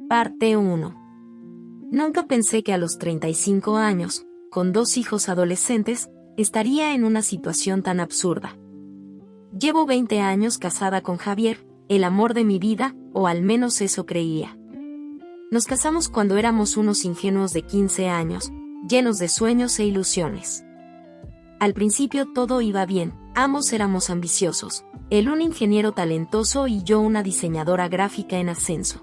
Parte 1. Nunca pensé que a los 35 años, con 2 hijos adolescentes, estaría en una situación tan absurda. Llevo 20 años casada con Javier, el amor de mi vida, o al menos eso creía. Nos casamos cuando éramos unos ingenuos de 15 años, llenos de sueños e ilusiones. Al principio todo iba bien, ambos éramos ambiciosos, él un ingeniero talentoso y yo una diseñadora gráfica en ascenso.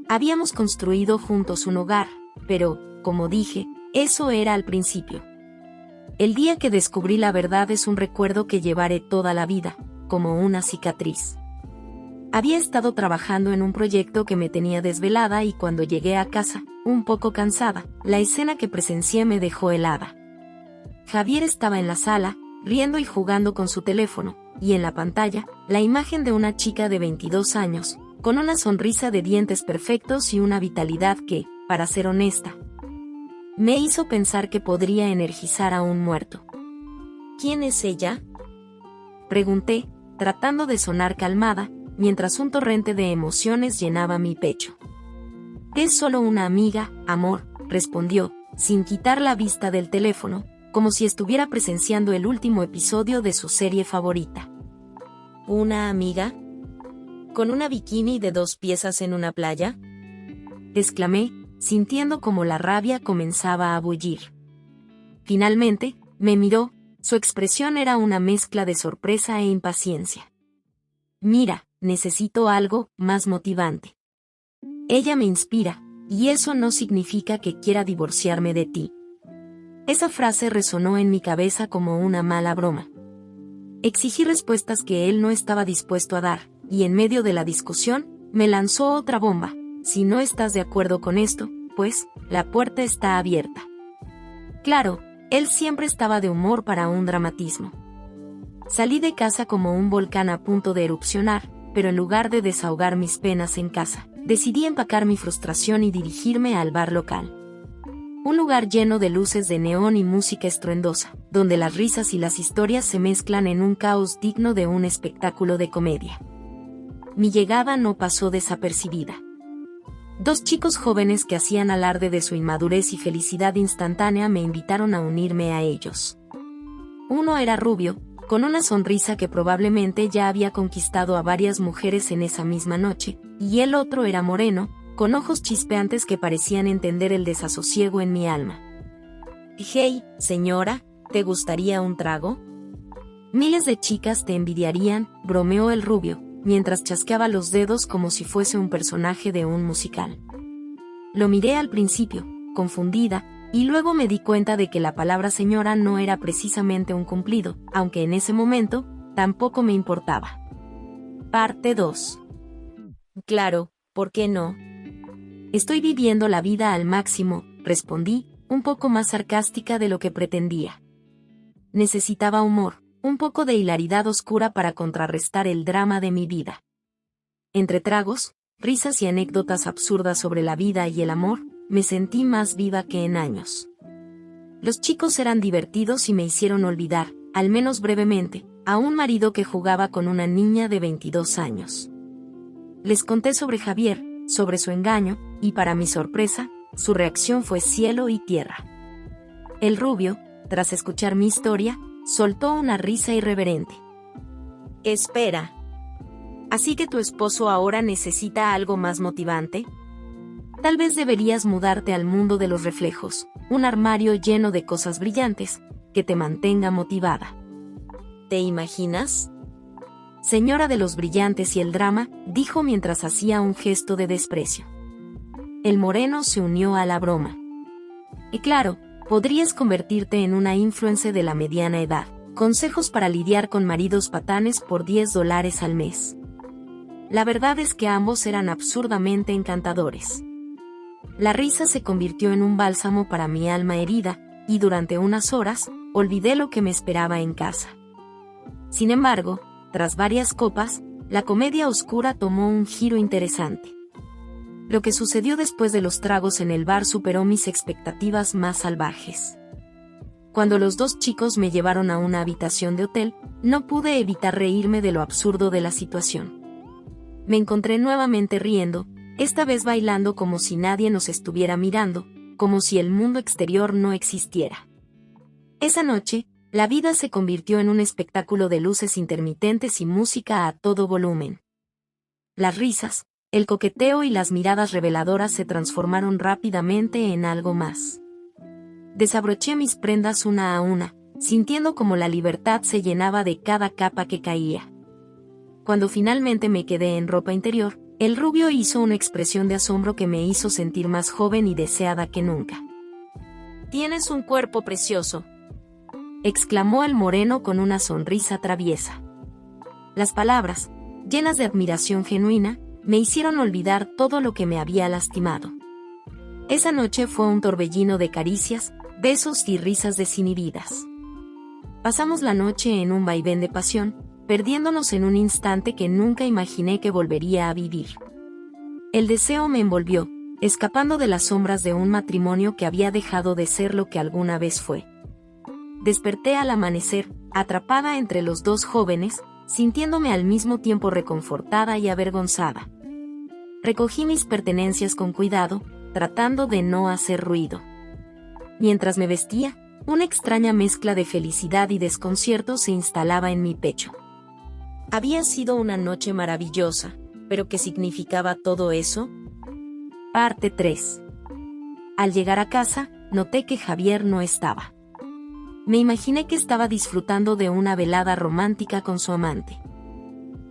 Habíamos construido juntos un hogar, pero, como dije, eso era al principio. El día que descubrí la verdad es un recuerdo que llevaré toda la vida, como una cicatriz. Había estado trabajando en un proyecto que me tenía desvelada y cuando llegué a casa, un poco cansada, la escena que presencié me dejó helada. Javier estaba en la sala, riendo y jugando con su teléfono, y en la pantalla, la imagen de una chica de 22 años, con una sonrisa de dientes perfectos y una vitalidad que, para ser honesta, me hizo pensar que podría energizar a un muerto. ¿Quién es ella?, pregunté, tratando de sonar calmada, mientras un torrente de emociones llenaba mi pecho. Es solo una amiga, amor, respondió, sin quitar la vista del teléfono, como si estuviera presenciando el último episodio de su serie favorita. ¿Una amiga? ¿Con una bikini de 2 piezas en una playa?, exclamé, sintiendo como la rabia comenzaba a bullir. Finalmente, me miró, su expresión era una mezcla de sorpresa e impaciencia. Mira, necesito algo más motivante. Ella me inspira, y eso no significa que quiera divorciarme de ti. Esa frase resonó en mi cabeza como una mala broma. Exigí respuestas que él no estaba dispuesto a dar, y en medio de la discusión, me lanzó otra bomba. Si no estás de acuerdo con esto, pues, la puerta está abierta. Claro, él siempre estaba de humor para un dramatismo. Salí de casa como un volcán a punto de erupcionar, pero en lugar de desahogar mis penas en casa, decidí empacar mi frustración y dirigirme al bar local. Un lugar lleno de luces de neón y música estruendosa, donde las risas y las historias se mezclan en un caos digno de un espectáculo de comedia. Mi llegada no pasó desapercibida. 2 chicos jóvenes que hacían alarde de su inmadurez y felicidad instantánea me invitaron a unirme a ellos. Uno era rubio, con una sonrisa que probablemente ya había conquistado a varias mujeres en esa misma noche, y el otro era moreno, con ojos chispeantes que parecían entender el desasosiego en mi alma. «Hey, señora, ¿te gustaría un trago?» «Miles de chicas te envidiarían», bromeó el rubio, mientras chasqueaba los dedos como si fuese un personaje de un musical. Lo miré al principio, confundida, y luego me di cuenta de que la palabra señora no era precisamente un cumplido, aunque en ese momento, tampoco me importaba. Parte 2. Claro, ¿por qué no? Estoy viviendo la vida al máximo, respondí, un poco más sarcástica de lo que pretendía. Necesitaba humor, un poco de hilaridad oscura para contrarrestar el drama de mi vida. Entre tragos, risas y anécdotas absurdas sobre la vida y el amor, me sentí más viva que en años. Los chicos eran divertidos y me hicieron olvidar, al menos brevemente, a un marido que jugaba con una niña de 22 años. Les conté sobre Javier, sobre su engaño, y para mi sorpresa, su reacción fue cielo y tierra. El rubio, tras escuchar mi historia, soltó una risa irreverente. «Espera. ¿Así que tu esposo ahora necesita algo más motivante? Tal vez deberías mudarte al mundo de los reflejos, un armario lleno de cosas brillantes, que te mantenga motivada. ¿Te imaginas?» «Señora de los brillantes y el drama», dijo mientras hacía un gesto de desprecio. El moreno se unió a la broma. «Y claro, podrías convertirte en una influencer de la mediana edad. Consejos para lidiar con maridos patanes por $10 al mes». La verdad es que ambos eran absurdamente encantadores. La risa se convirtió en un bálsamo para mi alma herida, y durante unas horas, olvidé lo que me esperaba en casa. Sin embargo, tras varias copas, la comedia oscura tomó un giro interesante. Lo que sucedió después de los tragos en el bar superó mis expectativas más salvajes. Cuando los 2 chicos me llevaron a una habitación de hotel, no pude evitar reírme de lo absurdo de la situación. Me encontré nuevamente riendo, esta vez bailando como si nadie nos estuviera mirando, como si el mundo exterior no existiera. Esa noche, la vida se convirtió en un espectáculo de luces intermitentes y música a todo volumen. Las risas, el coqueteo y las miradas reveladoras se transformaron rápidamente en algo más. Desabroché mis prendas una a una, sintiendo como la libertad se llenaba de cada capa que caía. Cuando finalmente me quedé en ropa interior, el rubio hizo una expresión de asombro que me hizo sentir más joven y deseada que nunca. «Tienes un cuerpo precioso», exclamó el moreno con una sonrisa traviesa. Las palabras, llenas de admiración genuina, me hicieron olvidar todo lo que me había lastimado. Esa noche fue un torbellino de caricias, besos y risas desinhibidas. Pasamos la noche en un vaivén de pasión, perdiéndonos en un instante que nunca imaginé que volvería a vivir. El deseo me envolvió, escapando de las sombras de un matrimonio que había dejado de ser lo que alguna vez fue. Desperté al amanecer, atrapada entre los dos jóvenes, sintiéndome al mismo tiempo reconfortada y avergonzada. Recogí mis pertenencias con cuidado, tratando de no hacer ruido. Mientras me vestía, una extraña mezcla de felicidad y desconcierto se instalaba en mi pecho. Había sido una noche maravillosa, pero ¿qué significaba todo eso? Parte 3. Al llegar a casa, noté que Javier no estaba. Me imaginé que estaba disfrutando de una velada romántica con su amante.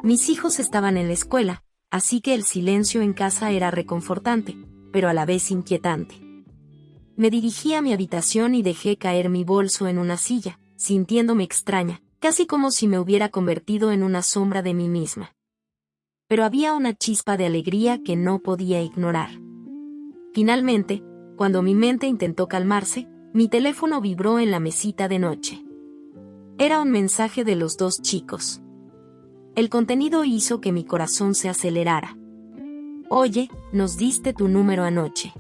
Mis hijos estaban en la escuela, así que el silencio en casa era reconfortante, pero a la vez inquietante. Me dirigí a mi habitación y dejé caer mi bolso en una silla, sintiéndome extraña, casi como si me hubiera convertido en una sombra de mí misma. Pero había una chispa de alegría que no podía ignorar. Finalmente, cuando mi mente intentó calmarse, mi teléfono vibró en la mesita de noche. Era un mensaje de los dos chicos. El contenido hizo que mi corazón se acelerara. «Oye, nos diste tu número anoche.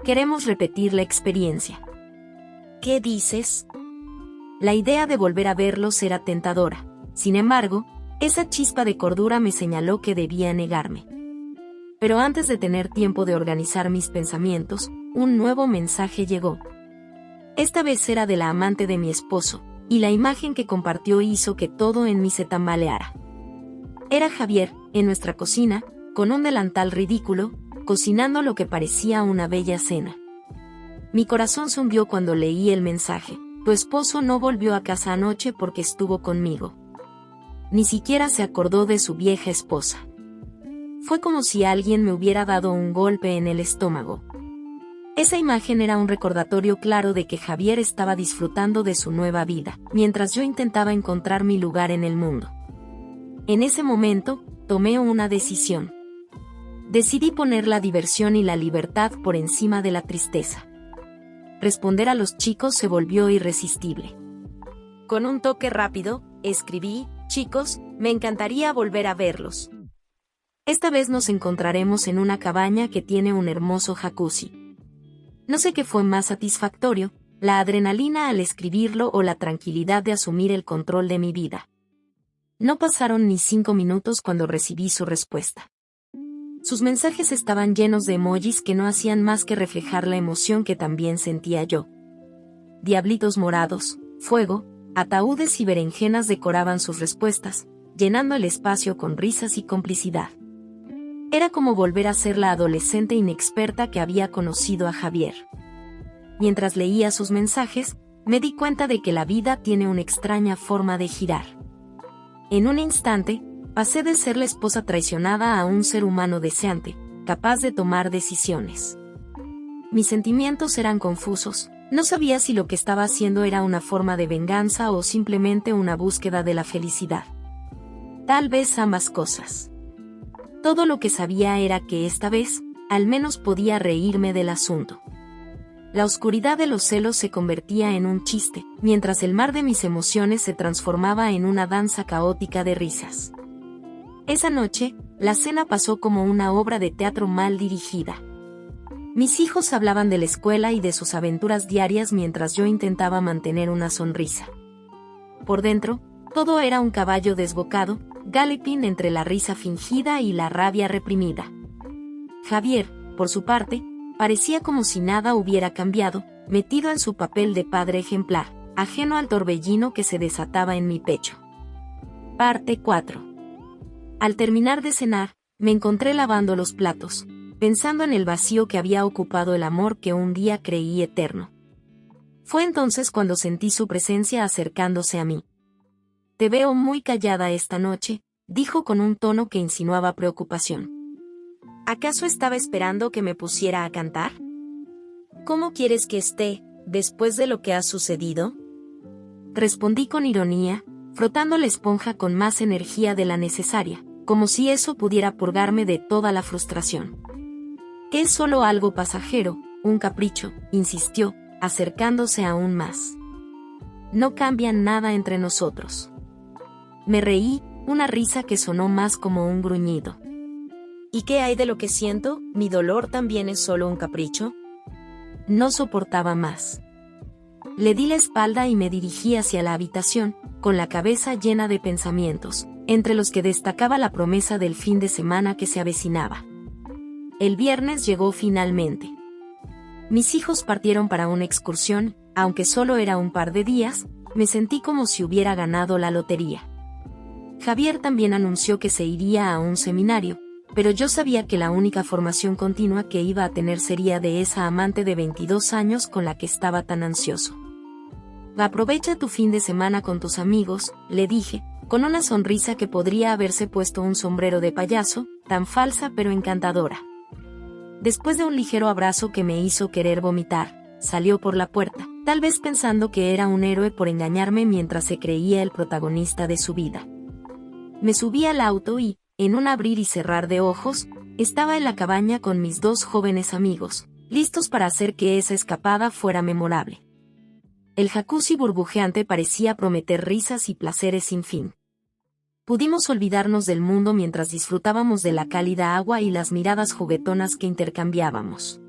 Queremos repetir la experiencia». «¿Qué dices?» La idea de volver a verlos era tentadora. Sin embargo, esa chispa de cordura me señaló que debía negarme. Pero antes de tener tiempo de organizar mis pensamientos, un nuevo mensaje llegó. Esta vez era de la amante de mi esposo, y la imagen que compartió hizo que todo en mí se tambaleara. Era Javier, en nuestra cocina, con un delantal ridículo, cocinando lo que parecía una bella cena. Mi corazón se hundió cuando leí el mensaje: «Tu esposo no volvió a casa anoche porque estuvo conmigo». Ni siquiera se acordó de su vieja esposa. Fue como si alguien me hubiera dado un golpe en el estómago. Esa imagen era un recordatorio claro de que Javier estaba disfrutando de su nueva vida, mientras yo intentaba encontrar mi lugar en el mundo. En ese momento, tomé una decisión. Decidí poner la diversión y la libertad por encima de la tristeza. Responder a los chicos se volvió irresistible. Con un toque rápido, escribí: «Chicos, me encantaría volver a verlos. Esta vez nos encontraremos en una cabaña que tiene un hermoso jacuzzi». No sé qué fue más satisfactorio, la adrenalina al escribirlo o la tranquilidad de asumir el control de mi vida. No pasaron ni 5 minutos cuando recibí su respuesta. Sus mensajes estaban llenos de emojis que no hacían más que reflejar la emoción que también sentía yo. Diablitos morados, fuego, ataúdes y berenjenas decoraban sus respuestas, llenando el espacio con risas y complicidad. Era como volver a ser la adolescente inexperta que había conocido a Javier. Mientras leía sus mensajes, me di cuenta de que la vida tiene una extraña forma de girar. En un instante, pasé de ser la esposa traicionada a un ser humano deseante, capaz de tomar decisiones. Mis sentimientos eran confusos, no sabía si lo que estaba haciendo era una forma de venganza o simplemente una búsqueda de la felicidad. Tal vez ambas cosas. Todo lo que sabía era que esta vez, al menos podía reírme del asunto. La oscuridad de los celos se convertía en un chiste, mientras el mar de mis emociones se transformaba en una danza caótica de risas. Esa noche, la cena pasó como una obra de teatro mal dirigida. Mis hijos hablaban de la escuela y de sus aventuras diarias mientras yo intentaba mantener una sonrisa. Por dentro, todo era un caballo desbocado, galloping entre la risa fingida y la rabia reprimida. Javier, por su parte, parecía como si nada hubiera cambiado, metido en su papel de padre ejemplar, ajeno al torbellino que se desataba en mi pecho. Parte 4. Al terminar de cenar, me encontré lavando los platos, pensando en el vacío que había ocupado el amor que un día creí eterno. Fue entonces cuando sentí su presencia acercándose a mí. «Te veo muy callada esta noche», dijo con un tono que insinuaba preocupación. ¿Acaso estaba esperando que me pusiera a cantar? ¿Cómo quieres que esté, después de lo que ha sucedido? Respondí con ironía, frotando la esponja con más energía de la necesaria, como si eso pudiera purgarme de toda la frustración. Que es solo algo pasajero, un capricho, insistió, acercándose aún más. No cambia nada entre nosotros. Me reí, una risa que sonó más como un gruñido. ¿Y qué hay de lo que siento? ¿Mi dolor también es solo un capricho? No soportaba más. Le di la espalda y me dirigí hacia la habitación, con la cabeza llena de pensamientos, entre los que destacaba la promesa del fin de semana que se avecinaba. El viernes llegó finalmente. Mis hijos partieron para una excursión, aunque solo era un par de días, me sentí como si hubiera ganado la lotería. Javier también anunció que se iría a un seminario, pero yo sabía que la única formación continua que iba a tener sería de esa amante de 22 años con la que estaba tan ansioso. Aprovecha tu fin de semana con tus amigos, le dije, con una sonrisa que podría haberse puesto un sombrero de payaso, tan falsa pero encantadora. Después de un ligero abrazo que me hizo querer vomitar, salió por la puerta, tal vez pensando que era un héroe por engañarme mientras se creía el protagonista de su vida. Me subí al auto y, en un abrir y cerrar de ojos, estaba en la cabaña con mis dos jóvenes amigos, listos para hacer que esa escapada fuera memorable. El jacuzzi burbujeante parecía prometer risas y placeres sin fin. Pudimos olvidarnos del mundo mientras disfrutábamos de la cálida agua y las miradas juguetonas que intercambiábamos.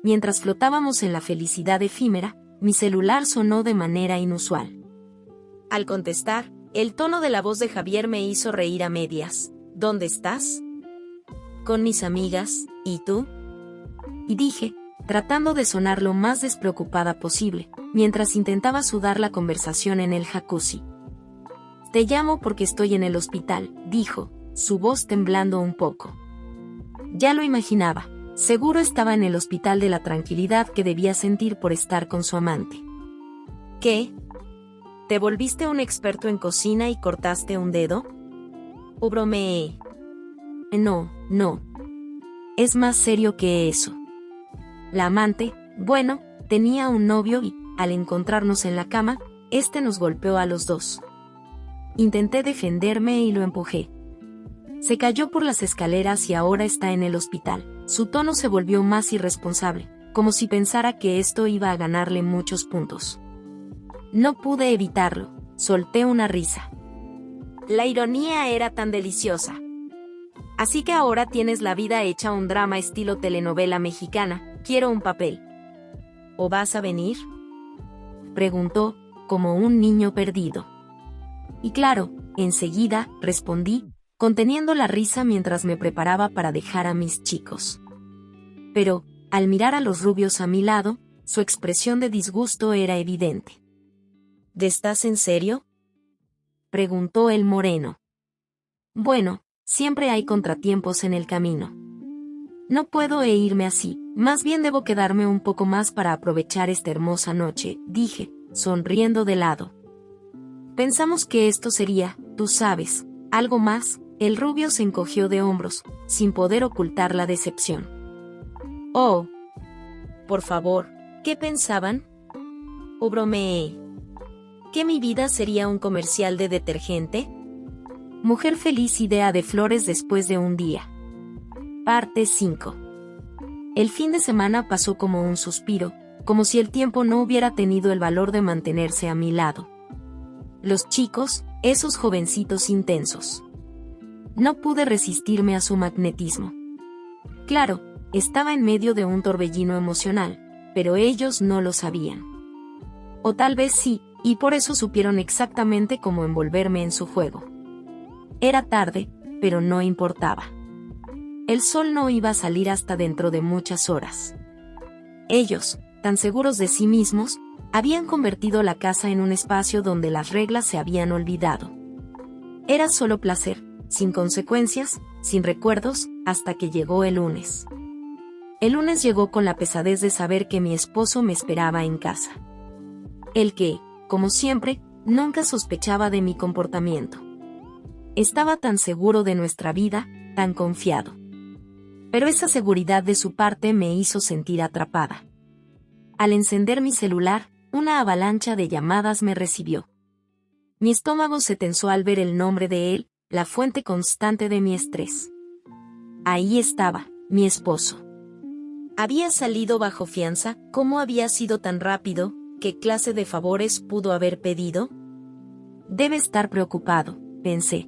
Mientras flotábamos en la felicidad efímera, mi celular sonó de manera inusual. Al contestar, el tono de la voz de Javier me hizo reír a medias. ¿Dónde estás? Con mis amigas, ¿y tú? Y dije, tratando de sonar lo más despreocupada posible, mientras intentaba sudar la conversación en el jacuzzi. Te llamo porque estoy en el hospital, dijo, su voz temblando un poco. Ya lo imaginaba, seguro estaba en el hospital de la tranquilidad que debía sentir por estar con su amante. ¿Qué? ¿Te volviste un experto en cocina y cortaste un dedo? ¿O bromeé? No. Es más serio que eso. La amante, bueno, tenía un novio y, al encontrarnos en la cama, este nos golpeó a los dos. Intenté defenderme y lo empujé. Se cayó por las escaleras y ahora está en el hospital. Su tono se volvió más irresponsable, como si pensara que esto iba a ganarle muchos puntos. No pude evitarlo, solté una risa. La ironía era tan deliciosa. Así que ahora tienes la vida hecha un drama estilo telenovela mexicana, quiero un papel. ¿O vas a venir? Preguntó, como un niño perdido. Y claro, enseguida, respondí, conteniendo la risa mientras me preparaba para dejar a mis chicos. Pero, al mirar a los rubios a mi lado, su expresión de disgusto era evidente. ¿Estás en serio?, preguntó el moreno. Bueno, siempre hay contratiempos en el camino. No puedo irme así, más bien debo quedarme un poco más para aprovechar esta hermosa noche, dije, sonriendo de lado. Pensamos que esto sería, tú sabes, algo más. El rubio se encogió de hombros, sin poder ocultar la decepción. Oh, por favor, ¿qué pensaban? ¿O bromeé? ¿Que mi vida sería un comercial de detergente? Mujer feliz, idea de flores después de un día. Parte 5. El fin de semana pasó como un suspiro, como si el tiempo no hubiera tenido el valor de mantenerse a mi lado. Los chicos, esos jovencitos intensos. No pude resistirme a su magnetismo. Claro, estaba en medio de un torbellino emocional, pero ellos no lo sabían. O tal vez sí, y por eso supieron exactamente cómo envolverme en su juego. Era tarde, pero no importaba. El sol no iba a salir hasta dentro de muchas horas. Ellos, tan seguros de sí mismos, habían convertido la casa en un espacio donde las reglas se habían olvidado. Era solo placer, sin consecuencias, sin recuerdos, hasta que llegó el lunes. El lunes llegó con la pesadez de saber que mi esposo me esperaba en casa. El que, como siempre, nunca sospechaba de mi comportamiento. Estaba tan seguro de nuestra vida, tan confiado. Pero esa seguridad de su parte me hizo sentir atrapada. Al encender mi celular, una avalancha de llamadas me recibió. Mi estómago se tensó al ver el nombre de él, la fuente constante de mi estrés. Ahí estaba, mi esposo. Había salido bajo fianza. ¿Cómo había sido tan rápido? ¿Qué clase de favores pudo haber pedido? Debe estar preocupado, pensé.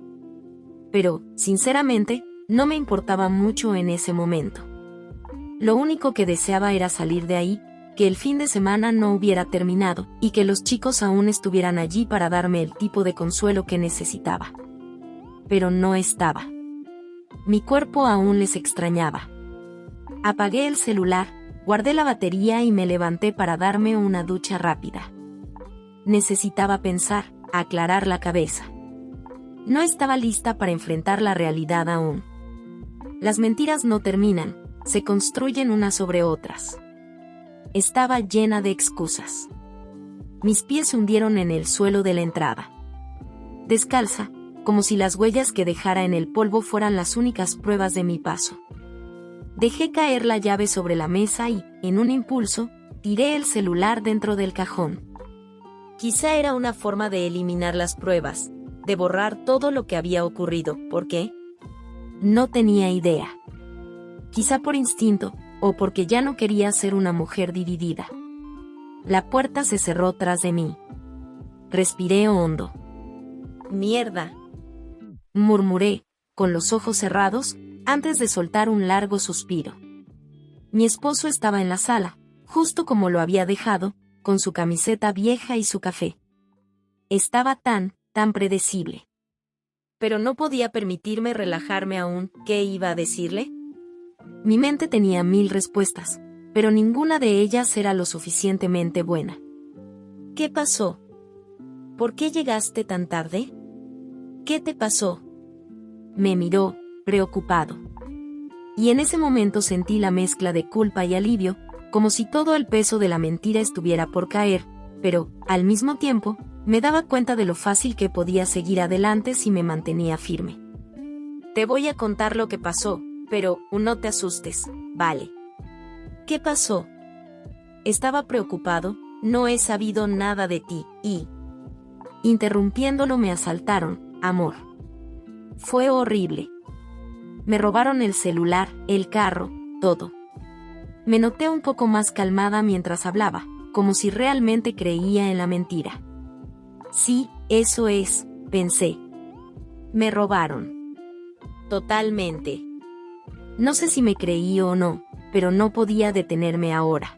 Pero, sinceramente, no me importaba mucho en ese momento. Lo único que deseaba era salir de ahí, que el fin de semana no hubiera terminado, y que los chicos aún estuvieran allí para darme el tipo de consuelo que necesitaba. Pero no estaba. Mi cuerpo aún les extrañaba. Apagué el celular, guardé la batería y me levanté para darme una ducha rápida. Necesitaba pensar, aclarar la cabeza. No estaba lista para enfrentar la realidad aún. Las mentiras no terminan, se construyen unas sobre otras. Estaba llena de excusas. Mis pies se hundieron en el suelo de la entrada. Descalza, como si las huellas que dejara en el polvo fueran las únicas pruebas de mi paso. Dejé caer la llave sobre la mesa y, en un impulso, tiré el celular dentro del cajón. Quizá era una forma de eliminar las pruebas, de borrar todo lo que había ocurrido. ¿Por qué? No tenía idea. Quizá por instinto, o porque ya no quería ser una mujer dividida. La puerta se cerró tras de mí. Respiré hondo. «Mierda», murmuré, con los ojos cerrados, antes de soltar un largo suspiro. Mi esposo estaba en la sala, justo como lo había dejado, con su camiseta vieja y su café. Estaba tan predecible. Pero no podía permitirme relajarme aún. ¿Qué iba a decirle? Mi mente tenía 1000 respuestas, pero ninguna de ellas era lo suficientemente buena. ¿Qué pasó? ¿Por qué llegaste tan tarde? ¿Qué te pasó? Me miró, preocupado. Y en ese momento sentí la mezcla de culpa y alivio, como si todo el peso de la mentira estuviera por caer, pero, al mismo tiempo, me daba cuenta de lo fácil que podía seguir adelante si me mantenía firme. Te voy a contar lo que pasó, pero, no te asustes, ¿vale? ¿Qué pasó? Estaba preocupado, no he sabido nada de ti, y... Interrumpiéndolo me asaltaron, amor. Fue horrible. Me robaron el celular, el carro, todo. Me noté un poco más calmada mientras hablaba, como si realmente creía en la mentira. Sí, eso es, pensé. Me robaron. Totalmente. No sé si me creí o no, pero no podía detenerme ahora.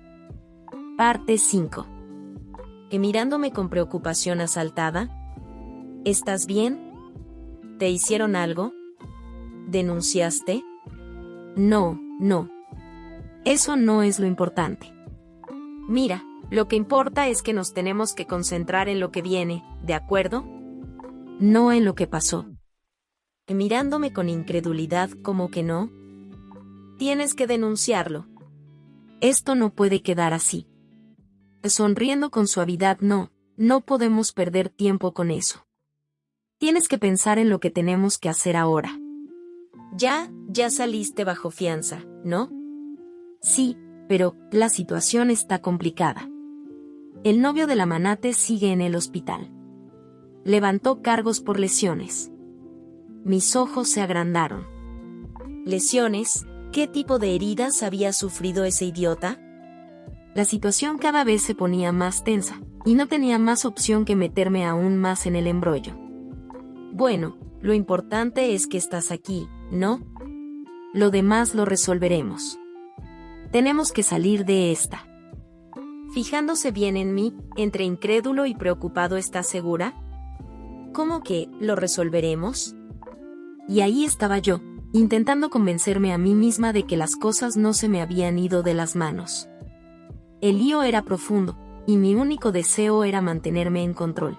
Parte 5. Que mirándome con preocupación asaltada. ¿Estás bien? ¿Te hicieron algo? ¿Denunciaste? No. Eso no es lo importante. Mira, lo que importa es que nos tenemos que concentrar en lo que viene, ¿de acuerdo? No en lo que pasó. Mirándome con incredulidad, ¿cómo que no? Tienes que denunciarlo. Esto no puede quedar así. Sonriendo con suavidad, no podemos perder tiempo con eso. Tienes que pensar en lo que tenemos que hacer ahora. Ya saliste bajo fianza, ¿no? Sí, pero la situación está complicada. El novio de la Manate sigue en el hospital. Levantó cargos por lesiones. Mis ojos se agrandaron. ¿Lesiones? ¿Qué tipo de heridas había sufrido ese idiota? La situación cada vez se ponía más tensa, y no tenía más opción que meterme aún más en el embrollo. Bueno, lo importante es que estás aquí, ¿no? Lo demás lo resolveremos. Tenemos que salir de esta. Fijándose bien en mí, entre incrédulo y preocupado, ¿estás segura? ¿Cómo que lo resolveremos? Y ahí estaba yo, intentando convencerme a mí misma de que las cosas no se me habían ido de las manos. El lío era profundo, y mi único deseo era mantenerme en control.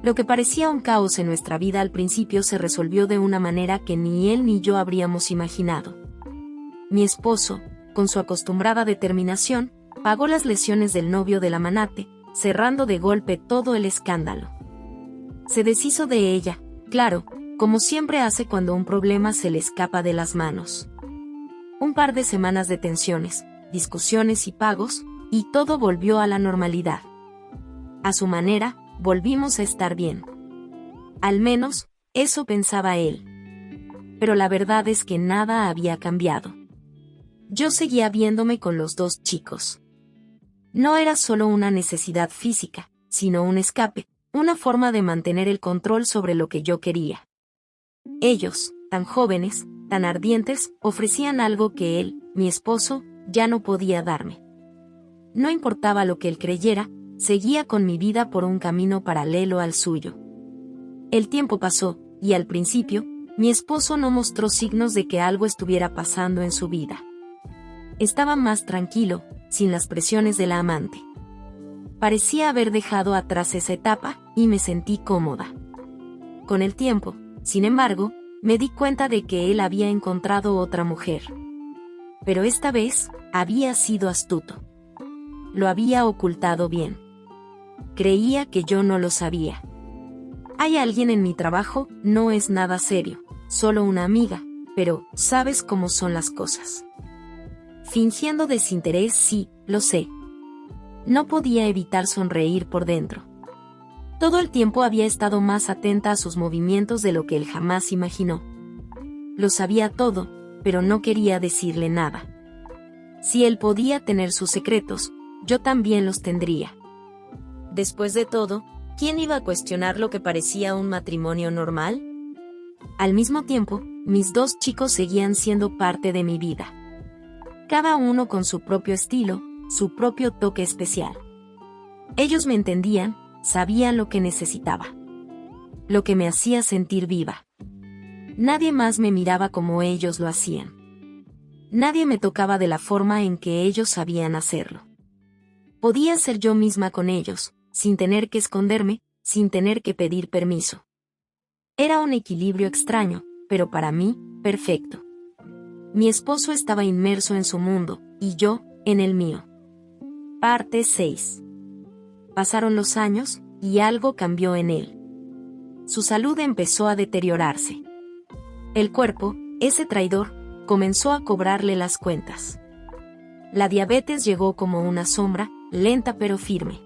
Lo que parecía un caos en nuestra vida al principio se resolvió de una manera que ni él ni yo habríamos imaginado. Mi esposo, con su acostumbrada determinación, pagó las lesiones del novio de la Manate, cerrando de golpe todo el escándalo. Se deshizo de ella, claro, como siempre hace cuando un problema se le escapa de las manos. Un par de semanas de tensiones, discusiones y pagos, y todo volvió a la normalidad. A su manera, volvimos a estar bien. Al menos, eso pensaba él. Pero la verdad es que nada había cambiado. Yo seguía viéndome con los dos chicos. No era solo una necesidad física, sino un escape, una forma de mantener el control sobre lo que yo quería. Ellos, tan jóvenes, tan ardientes, ofrecían algo que él, mi esposo, ya no podía darme. No importaba lo que él creyera, seguía con mi vida por un camino paralelo al suyo. El tiempo pasó, y al principio, mi esposo no mostró signos de que algo estuviera pasando en su vida. Estaba más tranquilo, sin las presiones de la amante. Parecía haber dejado atrás esa etapa, y me sentí cómoda. Con el tiempo, sin embargo, me di cuenta de que él había encontrado otra mujer. Pero esta vez, había sido astuto. Lo había ocultado bien. Creía que yo no lo sabía. Hay alguien en mi trabajo, no es nada serio, solo una amiga, pero, ¿sabes cómo son las cosas? Fingiendo desinterés, sí, lo sé. No podía evitar sonreír por dentro. Todo el tiempo había estado más atenta a sus movimientos de lo que él jamás imaginó. Lo sabía todo, pero no quería decirle nada. Si él podía tener sus secretos, yo también los tendría. Después de todo, ¿quién iba a cuestionar lo que parecía un matrimonio normal? Al mismo tiempo, mis dos chicos seguían siendo parte de mi vida. Cada uno con su propio estilo, su propio toque especial. Ellos me entendían, sabían lo que necesitaba. Lo que me hacía sentir viva. Nadie más me miraba como ellos lo hacían. Nadie me tocaba de la forma en que ellos sabían hacerlo. Podía ser yo misma con ellos, sin tener que esconderme, sin tener que pedir permiso. Era un equilibrio extraño, pero para mí, perfecto. Mi esposo estaba inmerso en su mundo, y yo, en el mío. Parte 6. Pasaron los años, y algo cambió en él. Su salud empezó a deteriorarse. El cuerpo, ese traidor, comenzó a cobrarle las cuentas. La diabetes llegó como una sombra, lenta pero firme.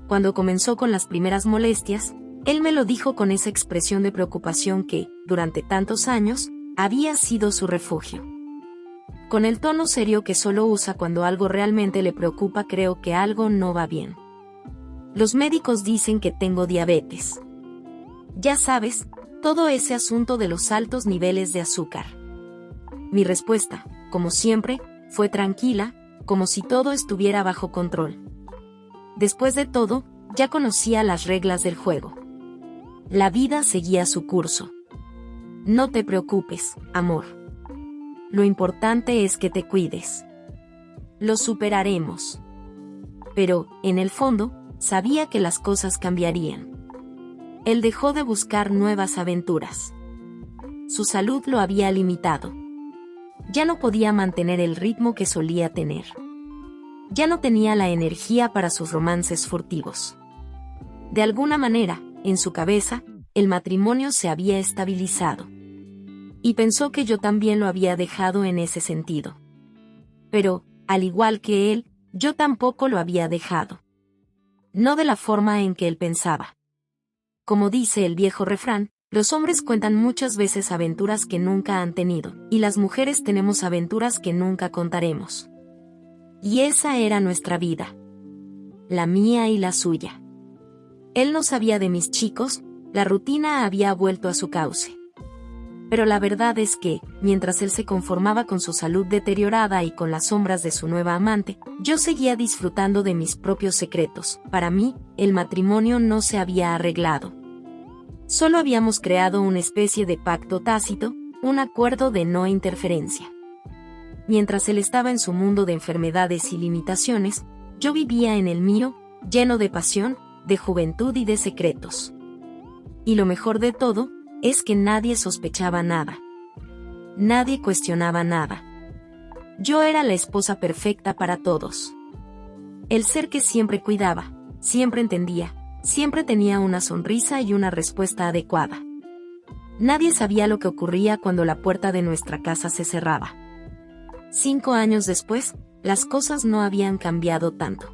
Cuando comenzó con las primeras molestias, él me lo dijo con esa expresión de preocupación que, durante tantos años, había sido su refugio. Con el tono serio que solo usa cuando algo realmente le preocupa, creo que algo no va bien. Los médicos dicen que tengo diabetes. Ya sabes, todo ese asunto de los altos niveles de azúcar. Mi respuesta, como siempre, fue tranquila, como si todo estuviera bajo control. Después de todo, ya conocía las reglas del juego. La vida seguía su curso. No te preocupes, amor. Lo importante es que te cuides. Lo superaremos. Pero, en el fondo, sabía que las cosas cambiarían. Él dejó de buscar nuevas aventuras. Su salud lo había limitado. Ya no podía mantener el ritmo que solía tener. Ya no tenía la energía para sus romances furtivos. De alguna manera, en su cabeza, el matrimonio se había estabilizado. Y pensó que yo también lo había dejado en ese sentido. Pero, al igual que él, yo tampoco lo había dejado. No de la forma en que él pensaba. Como dice el viejo refrán, los hombres cuentan muchas veces aventuras que nunca han tenido, y las mujeres tenemos aventuras que nunca contaremos. Y esa era nuestra vida. La mía y la suya. Él no sabía de mis chicos, la rutina había vuelto a su cauce. Pero la verdad es que, mientras él se conformaba con su salud deteriorada y con las sombras de su nueva amante, yo seguía disfrutando de mis propios secretos. Para mí, el matrimonio no se había arreglado. Solo habíamos creado una especie de pacto tácito, un acuerdo de no interferencia. Mientras él estaba en su mundo de enfermedades y limitaciones, yo vivía en el mío, lleno de pasión, de juventud y de secretos. Y lo mejor de todo, es que nadie sospechaba nada. Nadie cuestionaba nada. Yo era la esposa perfecta para todos. El ser que siempre cuidaba, siempre entendía, siempre tenía una sonrisa y una respuesta adecuada. Nadie sabía lo que ocurría cuando la puerta de nuestra casa se cerraba. 5 años después, las cosas no habían cambiado tanto.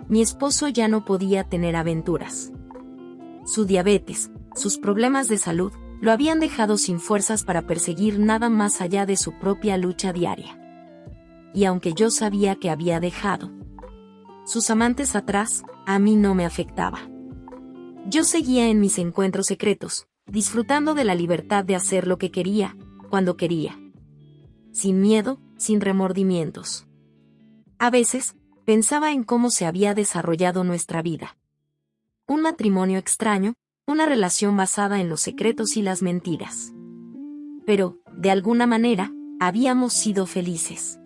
Mi esposo ya no podía tener aventuras. Su diabetes, sus problemas de salud, lo habían dejado sin fuerzas para perseguir nada más allá de su propia lucha diaria. Y aunque yo sabía que había dejado sus amantes atrás, a mí no me afectaba. Yo seguía en mis encuentros secretos, disfrutando de la libertad de hacer lo que quería, cuando quería. Sin miedo, sin remordimientos. A veces, pensaba en cómo se había desarrollado nuestra vida. Un matrimonio extraño, una relación basada en los secretos y las mentiras. Pero, de alguna manera, habíamos sido felices.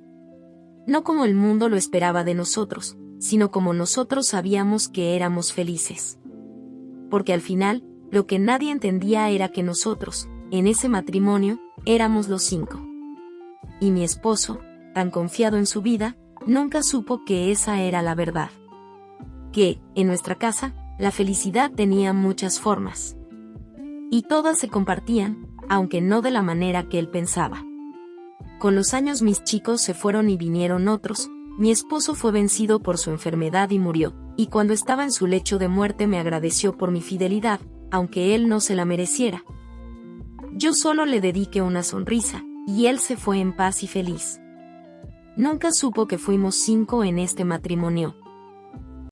No como el mundo lo esperaba de nosotros, sino como nosotros sabíamos que éramos felices. Porque al final, lo que nadie entendía era que nosotros, en ese matrimonio, éramos los 5. Y mi esposo, tan confiado en su vida, nunca supo que esa era la verdad. Que, en nuestra casa, la felicidad tenía muchas formas. Y todas se compartían, aunque no de la manera que él pensaba. Con los años mis chicos se fueron y vinieron otros, mi esposo fue vencido por su enfermedad y murió, y cuando estaba en su lecho de muerte me agradeció por mi fidelidad, aunque él no se la mereciera. Yo solo le dediqué una sonrisa, y él se fue en paz y feliz. Nunca supo que fuimos 5 en este matrimonio,